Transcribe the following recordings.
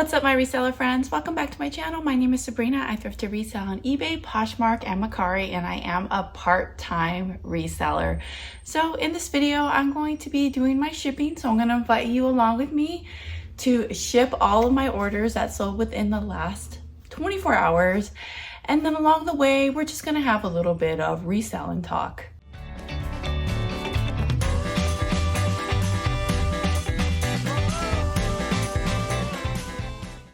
What's up, my reseller friends? Welcome back to my channel. My name is Sabrina. I thrift to resell on eBay, Poshmark, and Mercari, and I am a part-time reseller. So in this video, I'm going to be doing my shipping. So I'm going to invite you along with me to ship all of my orders that sold within the last 24 hours. And then along the way, we're just going to have a little bit of reselling talk.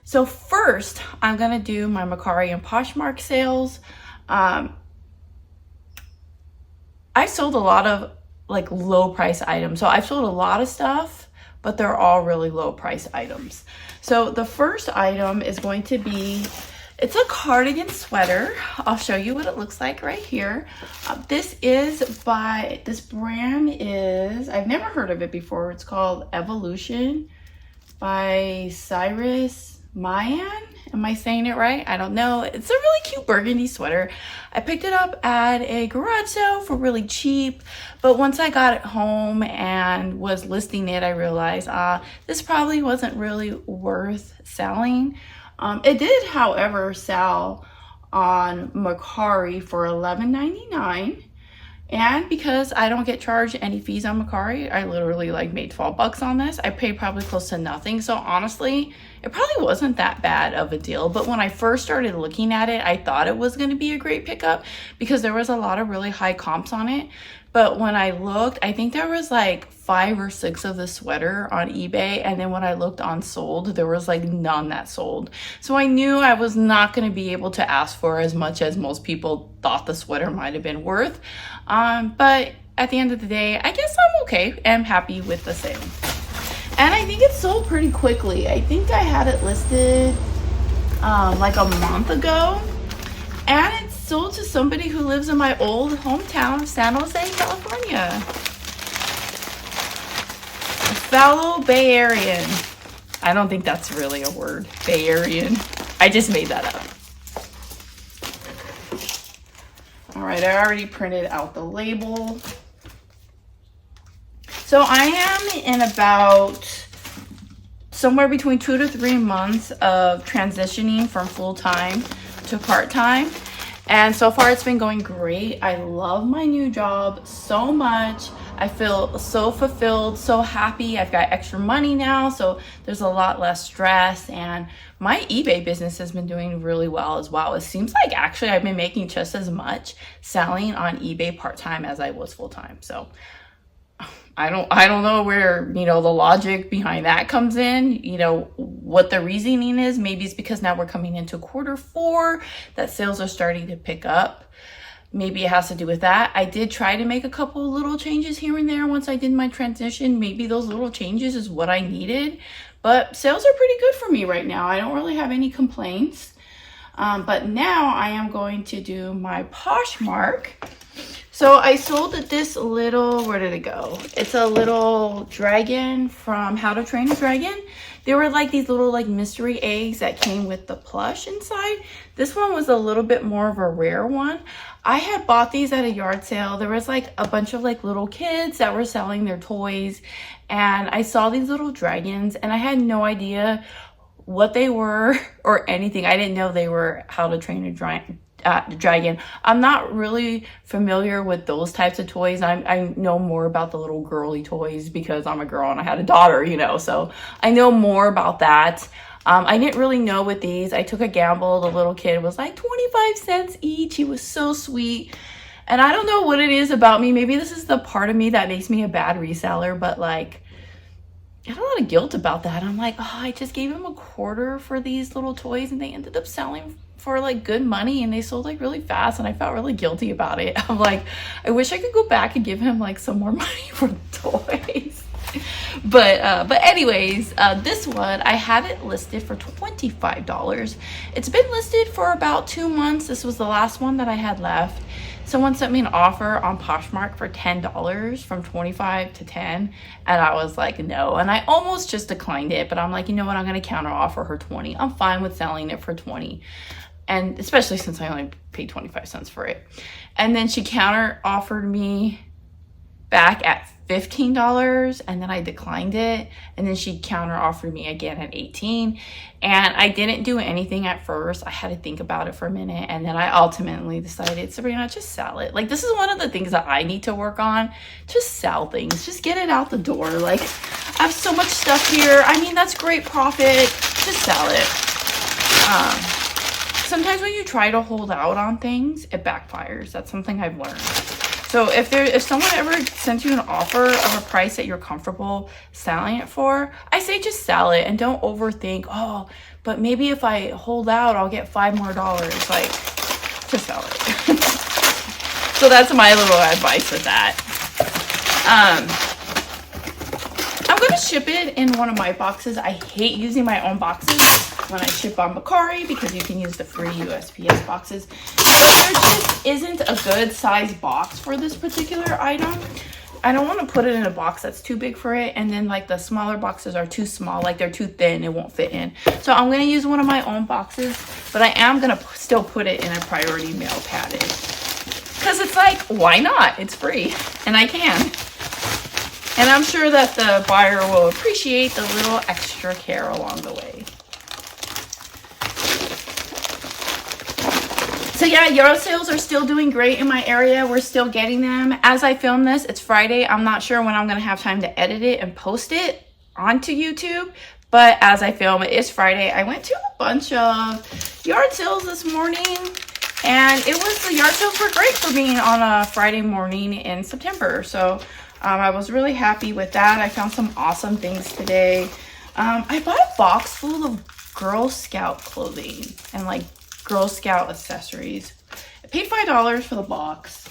So first, I'm gonna do my Mercari and Poshmark sales. I sold a lot of like low price items. So I've sold a lot of stuff, but they're all really low price items. So the first item is going to be, it's a cardigan sweater. I'll show you what it looks like right here. This brand is, I've never heard of it before. It's called Evolution by Cyrus Mayan. Am I saying it right? I don't know. It's a really cute burgundy sweater. I picked it up at a garage sale for really cheap, but once I got it home and was listing it, I realized this probably wasn't really worth selling. It did, however, sell on Mercari for $11.99. And because I don't get charged any fees on Mercari, I literally like made 12 bucks on this. I paid probably close to nothing. So honestly, it probably wasn't that bad of a deal. But when I first started looking at it, I thought it was going to be a great pickup because there was a lot of really high comps on it. But when I looked, I think there was like 5 or 6 of the sweater on eBay. And then when I looked on sold, there was like none that sold. So I knew I was not going to be able to ask for as much as most people thought the sweater might have been worth. But at the end of the day, I guess I'm okay. I'm happy with the sale. And I think it sold pretty quickly. I think I had it listed like a month ago. And it's sold to somebody who lives in my old hometown of San Jose, California. A fellow Bay Arean. I don't think that's really a word, Bay Arean. I just made that up. All right, I already printed out the label. So I am in about somewhere between 2 to 3 months of transitioning from full-time to part-time. And so far it's been going great. I love my new job so much. I feel so fulfilled, so happy. I've got extra money now, so there's a lot less stress. And my eBay business has been doing really well as well. It seems like actually I've been making just as much selling on eBay part-time as I was full-time. So I don't know where, the logic behind that comes in, what the reasoning is. Maybe it's because now we're coming into Q4 that sales are starting to pick up. Maybe it has to do with that. I did try to make a couple little changes here and there once I did my transition. Maybe those little changes is what I needed, but sales are pretty good for me right now. I don't really have any complaints. But now I am going to do my Poshmark. So I sold this little, where did it go? It's a little dragon from How to Train a Dragon. They were like these little like mystery eggs that came with the plush inside. This one was a little bit more of a rare one. I had bought these at a yard sale. There was like a bunch of like little kids that were selling their toys. And I saw these little dragons and I had no idea what they were or anything. I didn't know they were How to Train a Dragon. I'm not really familiar with those types of toys. I know more about the little girly toys because I'm a girl and I had a daughter, so I know more about that. I didn't really know with these. I took a gamble. The little kid was like 25 cents each. He was so sweet. And I don't know what it is about me. Maybe this is the part of me that makes me a bad reseller, but like I had a lot of guilt about that. I'm like, I just gave him a quarter for these little toys and they ended up selling for like good money and they sold like really fast and I felt really guilty about it. I'm like, I wish I could go back and give him like some more money for the toys. But anyways, this one, I had it listed for $25. It's been listed for about 2 months. This was the last one that I had left. Someone sent me an offer on Poshmark for $10 from 25 to 10. And I was like, no. And I almost just declined it, but I'm like, you know what? I'm going to counter offer her 20. I'm fine with selling it for 20. And especially since I only paid 25 cents for it. And then she counter offered me back at $15, and then I declined it, and then she counter offered me again at $18, and I didn't do anything at first. I had to think about it for a minute, and then I ultimately decided, Sabrina, just sell it. Like, this is one of the things that I need to work on. Just sell things, just get it out the door. Like, I have so much stuff here. I mean, that's great profit, just sell it. Sometimes when you try to hold out on things, it backfires. That's something I've learned. So if someone ever sends you an offer of a price that you're comfortable selling it for, I say just sell it and don't overthink, oh, but maybe if I hold out, I'll get $5 more. Like, just sell it. So that's my little advice with that. I'm going to ship it in one of my boxes. I hate using my own boxes when I ship on Mercari because you can use the free USPS boxes. But there just isn't a good size box for this particular item. I don't want to put it in a box that's too big for it, and then like the smaller boxes are too small, like they're too thin, it won't fit in. So I'm going to use one of my own boxes, but I am going to still put it in a priority mail padded. Because it's like, why not? It's free, and I can. And I'm sure that the buyer will appreciate the little extra care along the way. So yeah, yard sales are still doing great in my area. We're still getting them. As I film this, it's Friday. I'm not sure when I'm going to have time to edit it and post it onto YouTube. But as I film, it is Friday. I went to a bunch of yard sales this morning. And the yard sales were great for being on a Friday morning in September. So I was really happy with that. I found some awesome things today. I bought a box full of Girl Scout clothing and like Girl Scout accessories. I paid $5 for the box.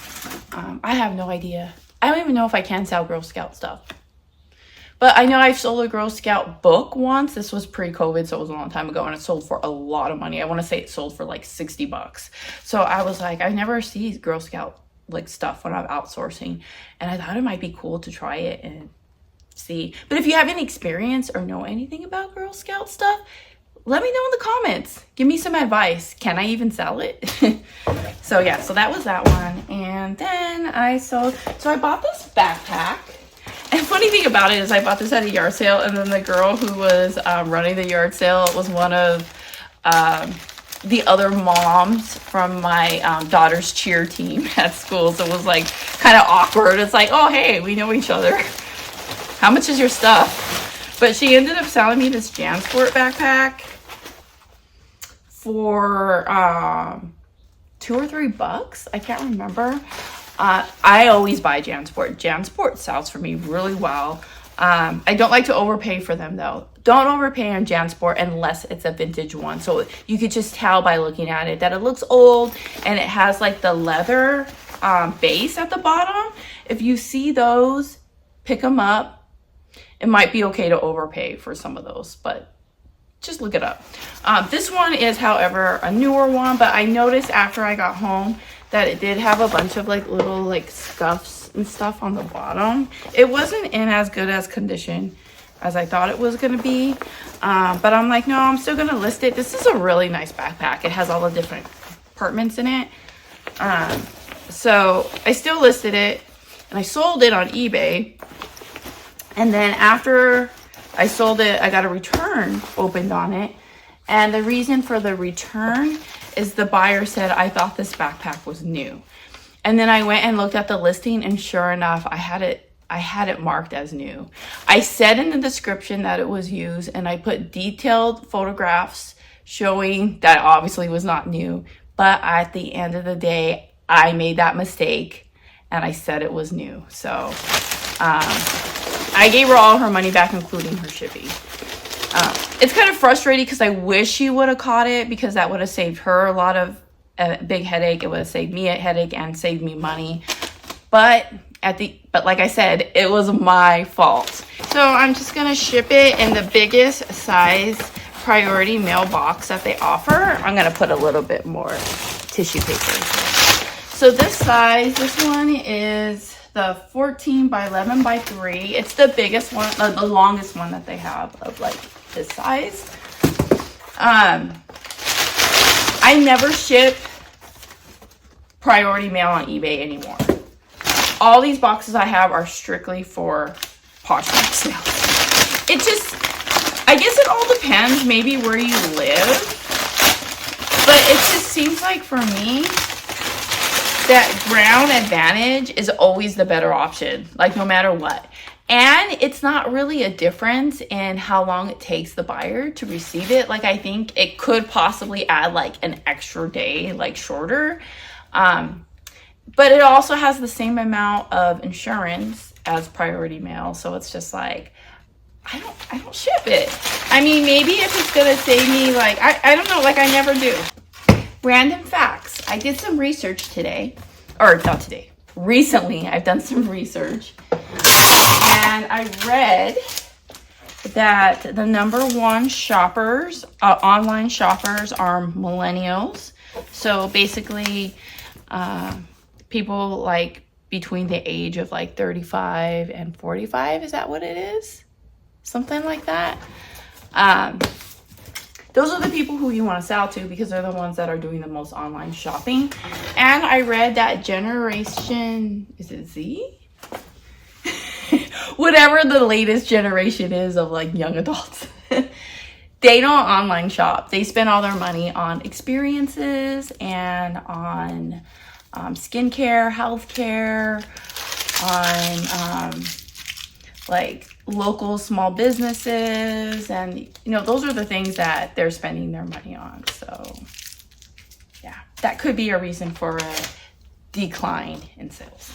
I have no idea. I don't even know if I can sell Girl Scout stuff. But I know I've sold a Girl Scout book once. This was pre-COVID, so it was a long time ago, and it sold for a lot of money. I want to say it sold for like $60. So I was like, I never see Girl Scout like stuff when I'm outsourcing, and I thought it might be cool to try it and see. But if you have any experience or know anything about Girl Scout stuff, let me know in the comments. Give me some advice. Can I even sell it? So yeah, so that was that one. And then I bought this backpack. And funny thing about it is I bought this at a yard sale, and then the girl who was running the yard sale was one of the other moms from my daughter's cheer team at school. So it was like kind of awkward. It's like, oh, hey, we know each other. How much is your stuff? But she ended up selling me this JanSport backpack for $2 or $3. I can't remember. I always buy JanSport. JanSport sells for me really well. I don't like to overpay for them though. Don't overpay on JanSport unless it's a vintage one. So you could just tell by looking at it that it looks old, and it has like the leather base at the bottom. If you see those, pick them up. It might be okay to overpay for some of those, but just look it up. This one is, however, a newer one, but I noticed after I got home that it did have a bunch of like little like scuffs and stuff on the bottom. It wasn't in as good as condition as I thought it was gonna be, but I'm like, no, I'm still gonna list it. This is a really nice backpack. It has all the different compartments in it. So I still listed it, and I sold it on eBay. And then after I sold it, I got a return opened on it. And the reason for the return is the buyer said, I thought this backpack was new. And then I went and looked at the listing, and sure enough, I had it marked as new. I said in the description that it was used, and I put detailed photographs showing that obviously was not new. But at the end of the day, I made that mistake and I said it was new. So I gave her all her money back, including her shipping. It's kind of frustrating because I wish she would have caught it, because that would have saved her a lot of big headache. It would have saved me a headache and saved me money. But like I said, it was my fault. So I'm just gonna ship it in the biggest size priority mail box that they offer. I'm gonna put a little bit more tissue paper. So this size, this one is the 14 by 11 by 3. It's the biggest one, the longest one that they have of like this size. I never ship priority mail on eBay anymore. all these boxes I have are strictly for Poshmark sales. It just, I guess it all depends maybe where you live, but it just seems like for me that ground advantage is always the better option, like no matter what. And it's not really a difference in how long it takes the buyer to receive it. Like, I think it could possibly add like an extra day, like shorter. But it also has the same amount of insurance as priority mail. So it's just like, I don't ship it. I mean, maybe if it's gonna save me, like, I don't know, like I never do. Random facts. I did some research today, or not today, recently I've done some research. And I read that the #1 shoppers, online shoppers, are millennials. So basically, people like between the age of like 35 and 45. Is that what it is? Something like that. Those are the people who you want to sell to because they're the ones that are doing the most online shopping. And I read that generation, is it Z? Whatever the latest generation is of like young adults. They don't online shop. They spend all their money on experiences and on skincare, healthcare, on like local small businesses, and you know, those are the things that they're spending their money on. So yeah, that could be a reason for a decline in sales.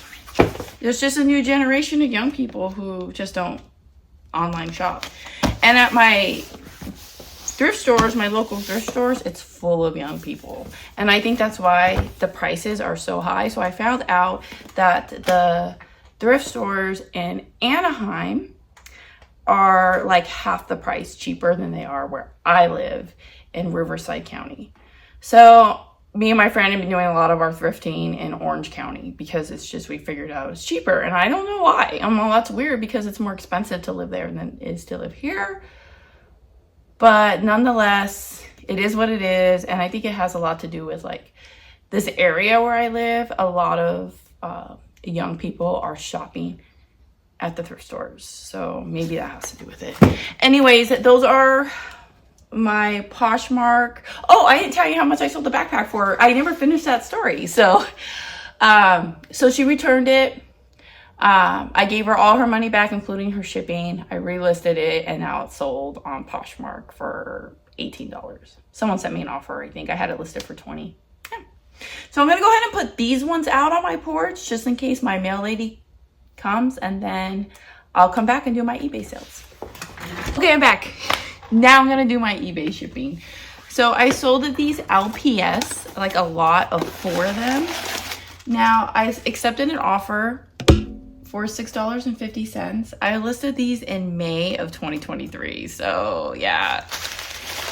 There's just a new generation of young people who just don't online shop. And at my thrift stores, my local thrift stores, it's full of young people. And I think that's why the prices are so high. So I found out that the thrift stores in Anaheim are like half the price cheaper than they are where I live in Riverside County. So me and my friend have been doing a lot of our thrifting in Orange County because it's just, we figured out it's cheaper. And I don't know why. Well, that's weird because it's more expensive to live there than it is to live here. But nonetheless, it is what it is. And I think it has a lot to do with like this area where I live. A lot of young people are shopping at the thrift stores. So maybe that has to do with it. Anyways, those are my Poshmark. Oh, I didn't tell you how much I sold the backpack for. I never finished that story. So she returned it. I gave her all her money back, including her shipping. I relisted it, and now it's sold on Poshmark for $18. Someone sent me an offer. I think I had it listed for $20. Yeah. So I'm gonna go ahead and put these ones out on my porch just in case my mail lady comes, and then I'll come back and do my eBay sales. Okay, I'm back. Now I'm gonna do my eBay shipping. So I sold these LPS, like a lot of 4 of them. Now I accepted an offer for $6.50. I listed these in May of 2023. So yeah,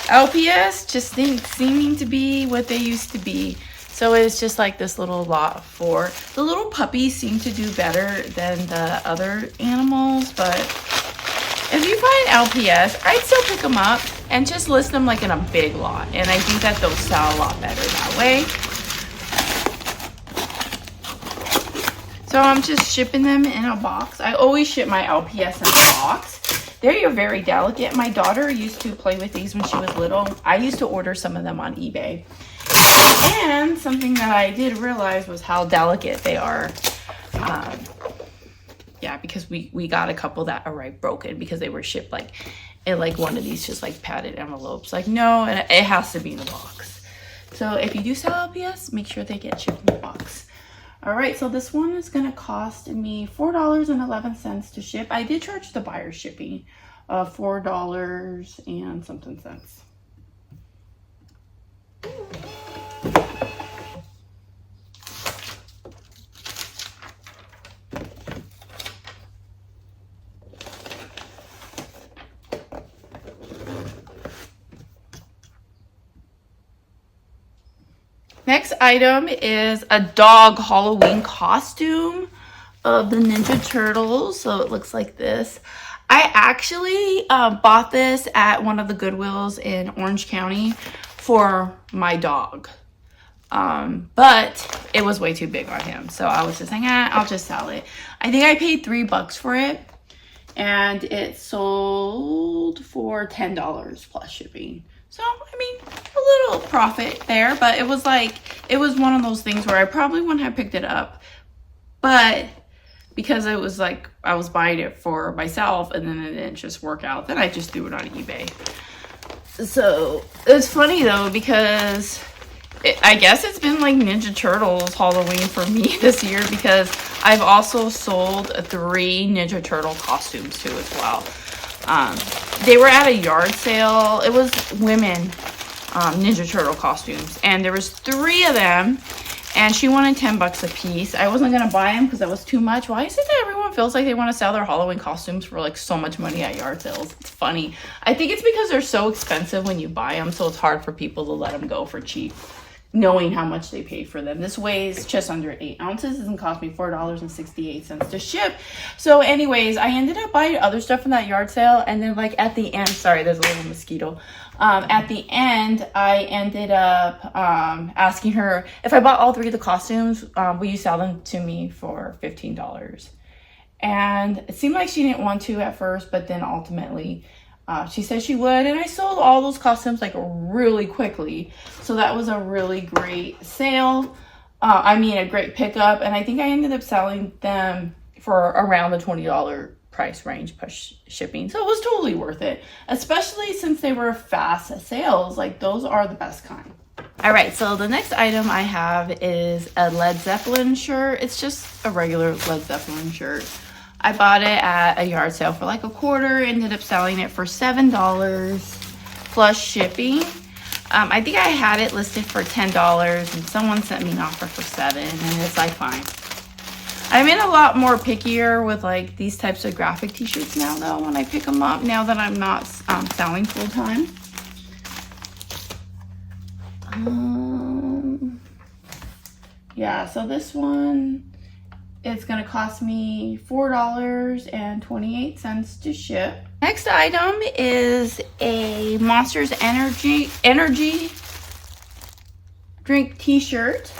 LPS just seeming to be what they used to be. So it's just like this little lot of 4. The little puppies seem to do better than the other animals, but if you find LPS, I'd still pick them up and just list them like in a big lot. And I think that they'll sell a lot better that way. So I'm just shipping them in a box. I always ship my LPS in a box. They're very delicate. My daughter used to play with these when she was little. I used to order some of them on eBay. And something that I did realize was how delicate they are. Yeah, because we got a couple that arrived broken because they were shipped like in like one of these just like padded envelopes. Like, no, and it has to be in a box. So if you do sell LPS, make sure they get shipped in a box. All right, so this one is gonna cost me $4.11 to ship. I did charge the buyer shipping of $4 and something cents. Next item is a dog Halloween costume of the Ninja Turtles. So it looks like this. I actually bought this at one of the Goodwills in Orange County for my dog. But it was way too big on him. So I was just like, I'll just sell it. I think I paid $3 for it, and it sold for $10 plus shipping. So, I mean, a little profit there, but it was one of those things where I probably wouldn't have picked it up, but because it was like I was buying it for myself and then it didn't just work out, then I just threw it on eBay. So it's funny though, because I guess it's been like Ninja Turtles Halloween for me this year, because I've also sold 3 Ninja Turtle costumes too as well. They were at a yard sale. It was women Ninja Turtle costumes, and there was 3 of them, and she wanted $10 a piece. I wasn't gonna buy them because that was too much. Why is it that everyone feels like they want to sell their Halloween costumes for like so much money at yard sales? It's funny. I think it's because they're so expensive when you buy them, so it's hard for people to let them go for cheap, knowing how much they paid for them. This weighs just under 8 ounces and cost me $4.68 to ship. So anyways, I ended up buying other stuff from that yard sale, and then like at the end, sorry, there's a little mosquito. At the end, I ended up asking her, if I bought all 3 of the costumes, will you sell them to me for $15? And it seemed like she didn't want to at first, but then ultimately she said she would, and I sold all those costumes like really quickly. So that was a really great sale. A great pickup, and I think I ended up selling them for around the $20 price range plus shipping. So it was totally worth it, especially since they were fast sales. Like, those are the best kind. All right, so the next item I have is a Led Zeppelin shirt. It's just a regular Led Zeppelin shirt. I bought it at a yard sale for like $1.25, ended up selling it for $7 plus shipping. I think I had it listed for $10, and someone sent me an offer for $7, and it's like, fine. I'm in a lot more pickier with like these types of graphic t-shirts now though, when I pick them up, now that I'm not selling full time. Yeah, so this one, it's gonna cost me $4.28 to ship. Next item is a Monsters Energy drink t-shirt.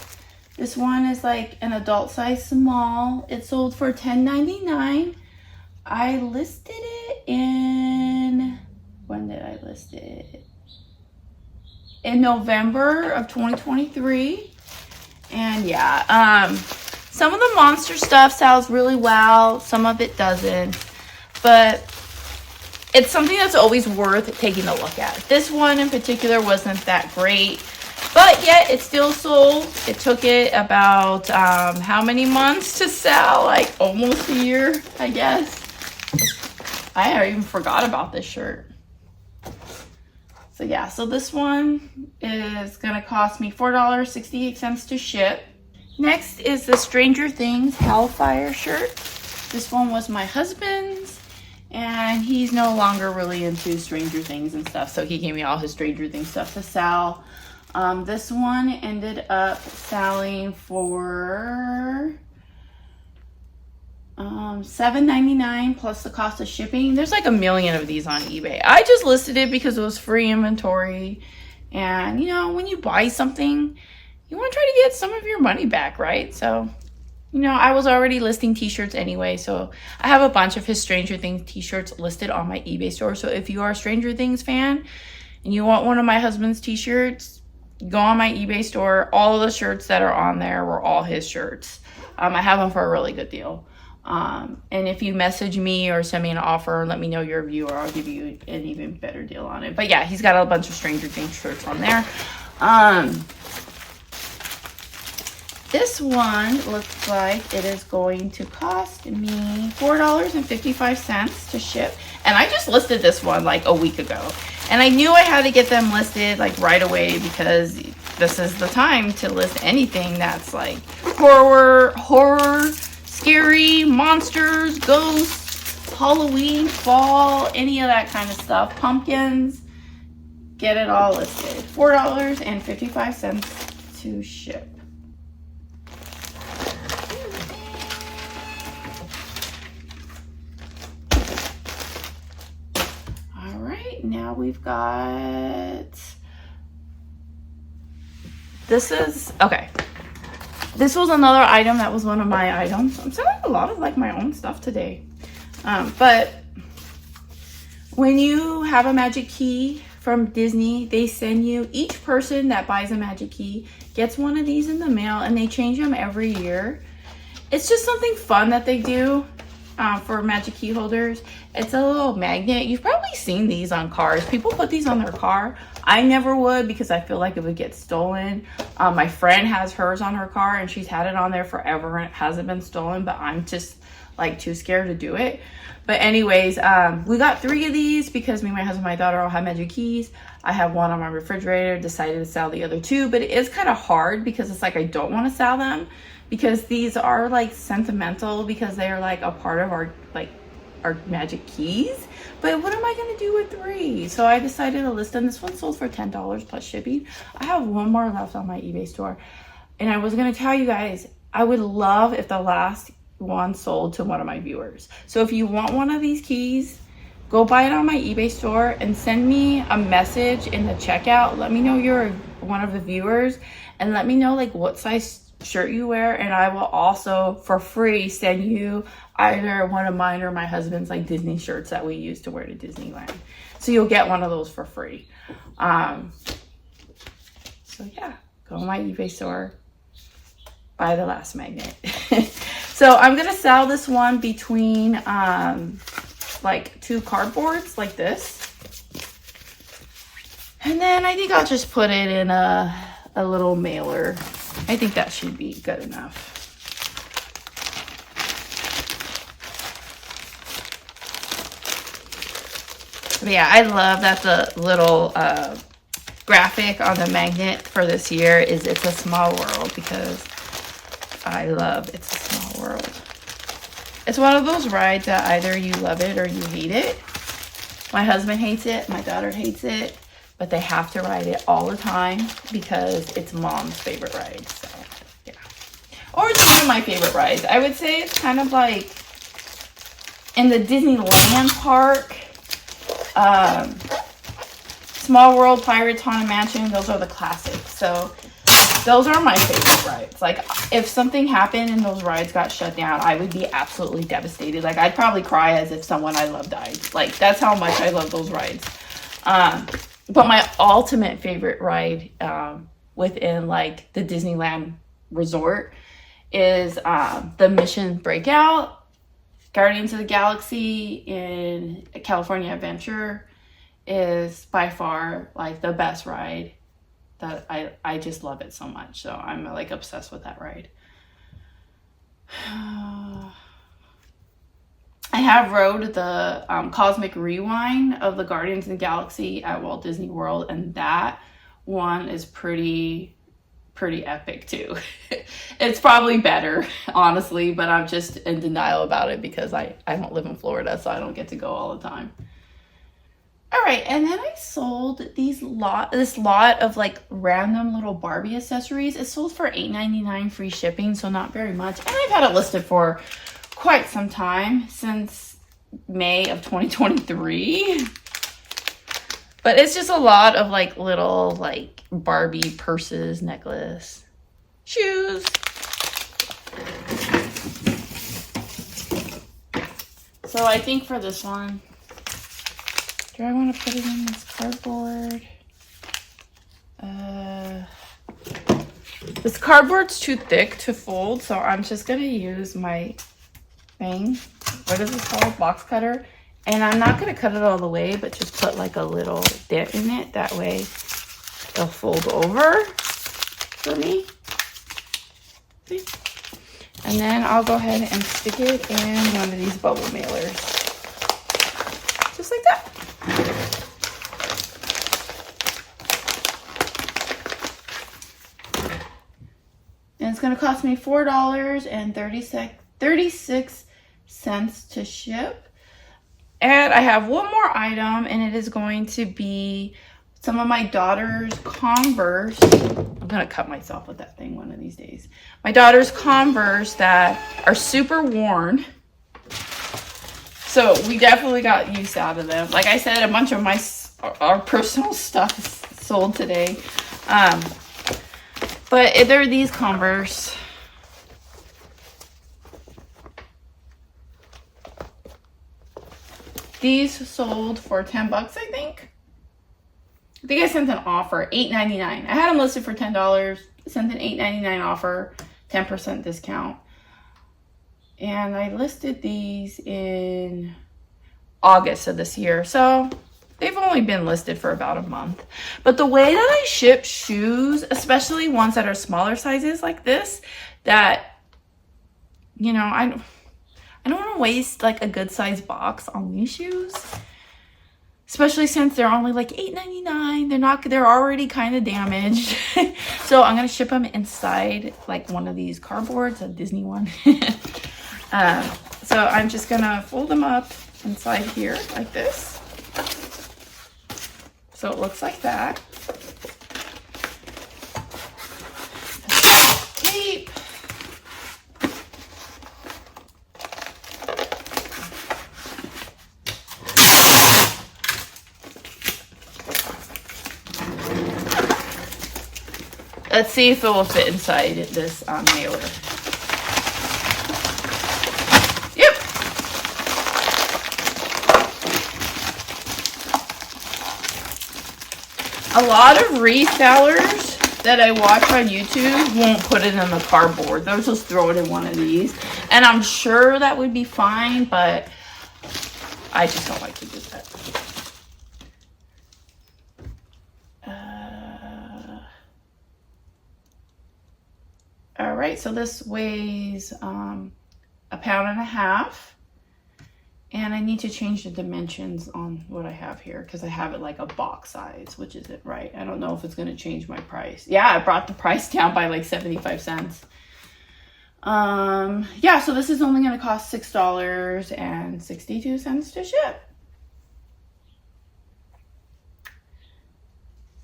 This one is like an adult size small. It sold for $10.99. I listed it in, when did I list it? In November of 2023. And yeah, some of the Monster stuff sells really well, some of it doesn't, but it's something that's always worth taking a look at. This one in particular wasn't that great, but yet it still sold. It took it about how many months to sell? Like almost a year, I guess. I even forgot about this shirt. So yeah, so this one is gonna cost me $4.68 to ship. Next is the Stranger Things Hellfire shirt. This one was my husband's, and he's no longer really into Stranger Things and stuff, so he gave me all his Stranger Things stuff to sell. This one ended up selling for $7.99 plus the cost of shipping. There's like a million of these on eBay. I just listed it because it was free inventory, and you know, when you buy something, you want to try to get some of your money back, right? So, you know, I was already listing t-shirts anyway, so I have a bunch of his Stranger Things t-shirts listed on my eBay store. So if you are a Stranger Things fan and you want one of my husband's t-shirts, go on my eBay store. All of the shirts that are on there were all his shirts. I have them for a really good deal. And if you message me or send me an offer, let me know your review, or I'll give you an even better deal on it. But yeah, he's got a bunch of Stranger Things shirts on there. This one looks like it is going to cost me $4.55 to ship. And I just listed this one like a week ago. And I knew I had to get them listed like right away, because this is the time to list anything that's like horror, scary, monsters, ghosts, Halloween, fall, any of that kind of stuff. Pumpkins, get it all listed. $4.55 to ship. Now we've got this is, okay. This was another item that was one of my items. I'm selling a lot of like my own stuff today. But when you have a magic key from Disney, they send you, each person that buys a magic key gets one of these in the mail, and they change them every year. It's just something fun that they do for magic key holders. It's a little magnet. You've probably seen these on cars. People put these on their car. I never would, because I feel like it would get stolen. My friend has hers on her car, and she's had it on there forever and it hasn't been stolen, but I'm just like too scared to do it. But anyways, we got 3 of these because me, my husband, my daughter all have magic keys. I have one on my refrigerator, decided to sell the other 2, but it is kind of hard because it's like I don't want to sell them, because these are like sentimental, because they are like a part of our magic keys. But what am I going to do with 3? So I decided to list them. This one sold for $10 plus shipping. I have one more left on my eBay store, and I was going to tell you guys, I would love if the last one sold to one of my viewers. So if you want one of these keys, go buy it on my eBay store and send me a message in the checkout. Let me know you're one of the viewers, and let me know like what size shirt you wear, and I will also for free send you either one of mine or my husband's like Disney shirts that we use to wear to Disneyland. So you'll get one of those for free. So yeah, go on my eBay store, buy the last magnet. So I'm gonna sell this one between like 2 cardboards like this, and then I think I'll just put it in a little mailer. I think that should be good enough. But yeah, I love that the little graphic on the magnet for this year is "It's a Small World," because I love It's a Small World. It's one of those rides that either you love it or you hate it. My husband hates it, my daughter hates it, but they have to ride it all the time because it's mom's favorite ride. So yeah, or it's one of my favorite rides. I would say it's kind of like in the Disneyland park, Small World, Pirates, Haunted Mansion, those are the classics. So those are my favorite rides. Like if something happened and those rides got shut down, I would be absolutely devastated. Like I'd probably cry as if someone I love died. Like that's how much I love those rides. But my ultimate favorite ride within like the Disneyland resort is the Mission Breakout, Guardians of the Galaxy in California Adventure is by far like the best ride. That I just love it so much. So I'm like obsessed with that ride. I have rode the Cosmic Rewind of the Guardians of the Galaxy at Walt Disney World, and that one is pretty epic too. It's probably better, honestly, but I'm just in denial about it because I don't live in Florida, so I don't get to go all the time. All right, and then I sold this lot of like random little Barbie accessories. It sold for $8.99 free shipping, so not very much. And I've had it listed for quite some time, since May of 2023. But it's just a lot of like little like Barbie purses, necklace, shoes. So I think for this one, do I want to put it in this cardboard? This cardboard's too thick to fold, so I'm just going to use my thing. What is this called? Box cutter. And I'm not going to cut it all the way, but just put like a little dent in it. That way it'll fold over for me. See? And then I'll go ahead and stick it in one of these bubble mailers. Just like that. And it's going to cost me $4.36 to ship. And I have one more item, and it is going to be some of my daughter's Converse. I'm going to cut myself with that thing one of these days. My daughter's Converse that are super worn. So we definitely got use out of them. Like I said, a bunch of our personal stuff is sold today. But there are these Converse. These sold for 10 bucks, I think. I think I sent an offer, $8.99. I had them listed for $10. Sent an $8.99 offer, 10% discount. And I listed these in August of this year. So they've only been listed for about a month. But the way that I ship shoes, especially ones that are smaller sizes like this, that, you know, I don't want to waste like a good size box on these shoes. Especially since they're only like $8.99. They're already kind of damaged. So I'm going to ship them inside like one of these cardboards, a Disney one. So I'm just going to fold them up inside here like this. So it looks like that. Tape. Let's see if it will fit inside this mailer. Yep. A lot of resellers that I watch on YouTube won't put it in the cardboard. They'll just throw it in one of these. And I'm sure that would be fine, but I just don't like to do that. All right, so this weighs 1.5 pounds, and I need to change the dimensions on what I have here because I have it like a box size, which isn't right. I don't know if it's going to change my price. Yeah, I brought the price down by like 75 cents. Yeah, so this is only going to cost $6.62 to ship.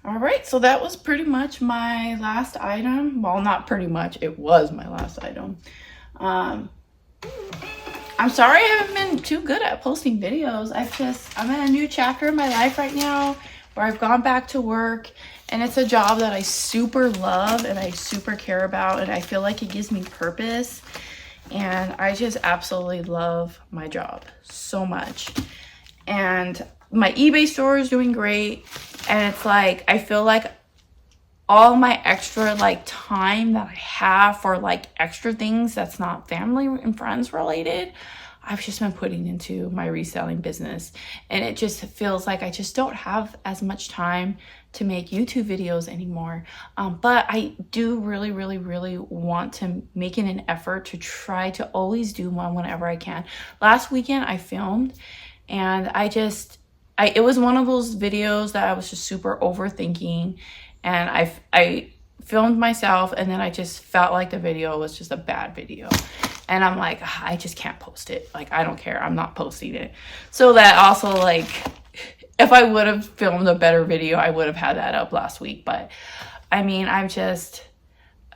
All right, so that was pretty much my last item. Well, not pretty much, it was my last item. I'm sorry I haven't been too good at posting videos. I'm in a new chapter in my life right now where I've gone back to work, and it's a job that I super love and I super care about, and I feel like it gives me purpose. And I just absolutely love my job so much. And my eBay store is doing great. And it's like, I feel like all my extra like time that I have for like extra things that's not family and friends related, I've just been putting into my reselling business. And it just feels like I just don't have as much time to make YouTube videos anymore. But I do really, really, really want to make it an effort to try to always do one whenever I can. Last weekend I filmed, and it was one of those videos that I was just super overthinking, and I filmed myself, and then I just felt like the video was just a bad video. And I'm like, I just can't post it. Like, I don't care. I'm not posting it. So that also, like, if I would have filmed a better video, I would have had that up last week. But I mean, I'm just,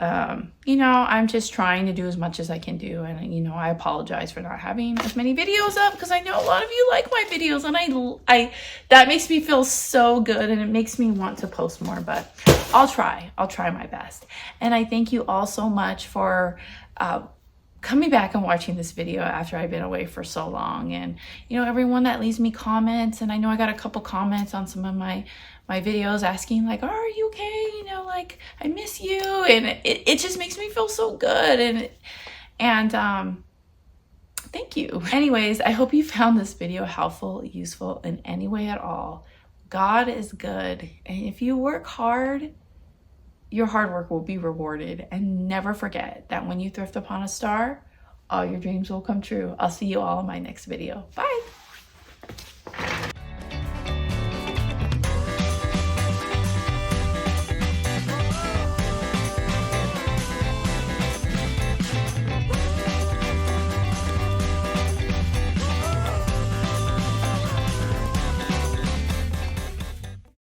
you know, I'm just trying to do as much as I can do. And, you know, I apologize for not having as many videos up because I know a lot of you like my videos, and that makes me feel so good, and it makes me want to post more. But I'll try my best. And I thank you all so much for coming back and watching this video after I've been away for so long. And, you know, everyone that leaves me comments, and I know I got a couple comments on some of my videos asking like, are you okay? You know, like, I miss you. And it just makes me feel so good. And thank you. Anyways, I hope you found this video helpful, useful in any way at all. God is good. And if you work hard, your hard work will be rewarded. And never forget that when you thrift upon a star, all your dreams will come true. I'll see you all in my next video. Bye.